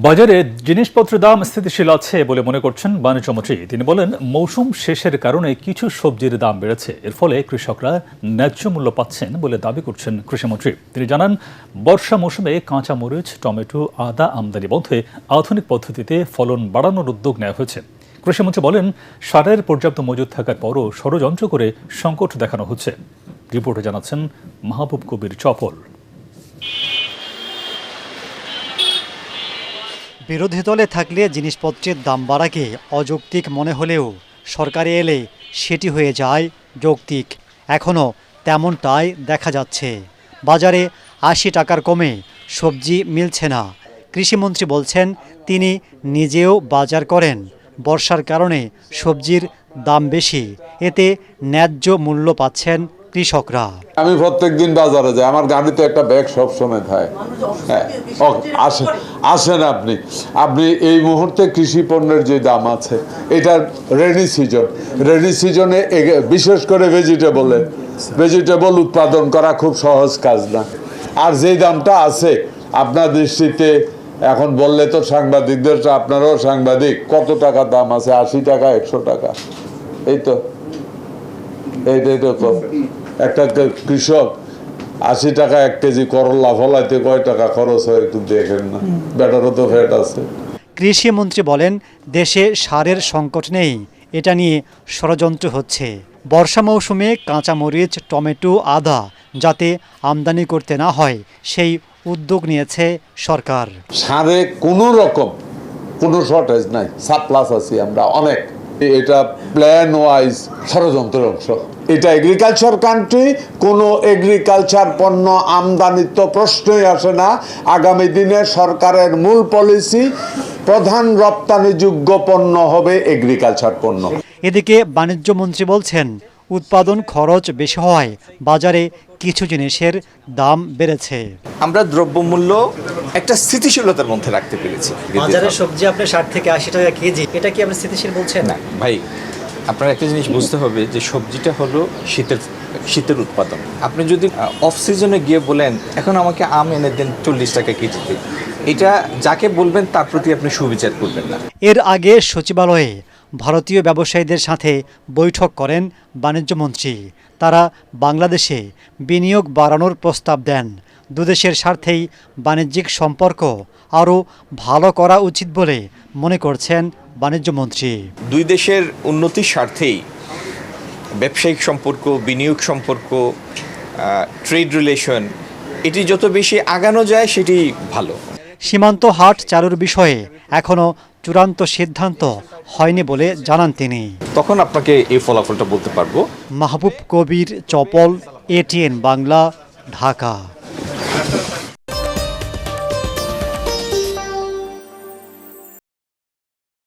বাজারে জিনিসপত্রের দাম স্থিতিশীল আছে বলে মনে করছেন বাণিজ্যমন্ত্রী। তিনি বলেন, মৌসুম শেষের কারণে কিছু সবজির দাম বেড়েছে, এর ফলে কৃষকরা ন্যায্য মূল্য পাচ্ছেন বলে দাবি করছেন কৃষিমন্ত্রী। তিনি জানান, বর্ষা মৌসুমে কাঁচা মরিচ, টমেটো, আদা আমদানি বন্ধে আধুনিক পদ্ধতিতে ফলন বাড়ানোর উদ্যোগ নেওয়া হয়েছে। কৃষিমন্ত্রী বলেন, সারের পর্যাপ্ত মজুদ থাকার পরও ষড়যন্ত্র করে সংকট দেখানো হচ্ছে। রিপোর্টে জানাচ্ছেন মাহবুব কবির চপল। বিরোধী দলে থাকলে জিনিসপত্রের দাম বাড়াকে অযৌক্তিক মনে হলেও সরকারে এলে সেটি হয়ে যায় যৌক্তিক। এখনও তেমনটাই দেখা যাচ্ছে। বাজারে ৮০ টাকার কমে সবজি মিলছে না। কৃষিমন্ত্রী বলছেন, তিনি নিজেও বাজার করেন। বর্ষার কারণে সবজির দাম বেশি, এতে ন্যায্য মূল্য পাচ্ছেন কৃষকরা। আমি প্রত্যেকদিন বাজারে যাই, আমার গাড়িতে একটা ব্যাগ সবসময় থাকে। হ্যাঁ, আসেন আপনি এই মুহূর্তে কৃষি পণ্যের যে দাম আছে, এটা রেনি সিজনে বিশেষ করে ভেজিটেবল উৎপাদন করা খুব সহজ কাজ না। আর যে দামটা আছে আপনার দৃষ্টিতে এখন বললে তো সাংবাদিকদের, আপনারাও সাংবাদিক, কত টাকা দাম আছে? ৮০ টাকা, ১০০ টাকা, এই তো এইটাই তো। একটা কৃষক ৮০ টাকা ১ কেজি করলা ফলাইতে কয় টাকা খরচ হয় একটু দেখেন না, ব্যাটারও তো ফ্যাট আছে। কৃষিমন্ত্রী বলেন, দেশে সারের সংকট নেই, এটা নিয়ে ষড়যন্ত্র হচ্ছে। বর্ষা মৌসুমে কাঁচামরিচ, টমেটো, আদা যাতে আমদানি করতে না হয় সেই উদ্যোগ নিয়েছে সরকার। সারে কোনো রকম কোনো শর্টেজ নাই, সাপ্লাস আছি আমরা অনেক। এটা প্ল্যান ওয়াইজ ষড়যন্ত্রের অংশ। এটা এগ্রিকালচার কান্ট্রি, কোনো এগ্রিকালচার পণ্য আমদানির তো প্রশ্নই আসে না। আগামী দিনে সরকারের মূল পলিসি, প্রধান রপ্তানিযোগ্য পণ্য হবে এগ্রিকালচার পণ্য। এদিকে বাণিজ্য মন্ত্রী বলছেন, উৎপাদন খরচ বেশি হওয়ায় বাজারে কিছু জিনিসের দাম বেড়েছে। আমরা দ্রব্যমূল্য একটা স্থিতিশীলতার মধ্যে রাখতে পেরেছি। বাজারে সবজি আপনার ৬০ থেকে ৮০ টাকা কেজি, এটা কি আপনি স্থিতিশীল বলছেন? না ভাই, আপনার একটা জিনিস বুঝতে হবে যে সবজিটা হলো শীতের উৎপাদন। আপনি যদি অফ সিজনে গিয়ে বলেন এখন আমাকে আম এনে দেন ৪০ টাকা কেজিতে, এটা যাকে বলবেন তার প্রতি আপনি সুবিচার করবেন না। এর আগে সচিবালয়ে ভারতীয় ব্যবসায়ীদের সাথে বৈঠক করেন বাণিজ্যমন্ত্রী। তারা বাংলাদেশে বিনিয়োগ বাড়ানোর প্রস্তাব দেন। দুদেশের স্বার্থেই বাণিজ্যিক সম্পর্ক আরও ভালো করা উচিত বলে মনে করছেন বাণিজ্যমন্ত্রী। দুই দেশের উন্নতির স্বার্থেই ব্যবসায়িক সম্পর্ক, বিনিয়োগ সম্পর্ক, ট্রেড রিলেশন, এটি যত বেশি আগানো যায় সেটি ভালো। সীমান্ত হাট চালুর বিষয়ে এখনও চূড়ান্ত সিদ্ধান্ত হয়নি বলে জানান তিনি। তখন আপনাকে এই ফলাফলটা বলতে পারবো। মাহবুব কবির চপল, ATN বাংলা, ঢাকা।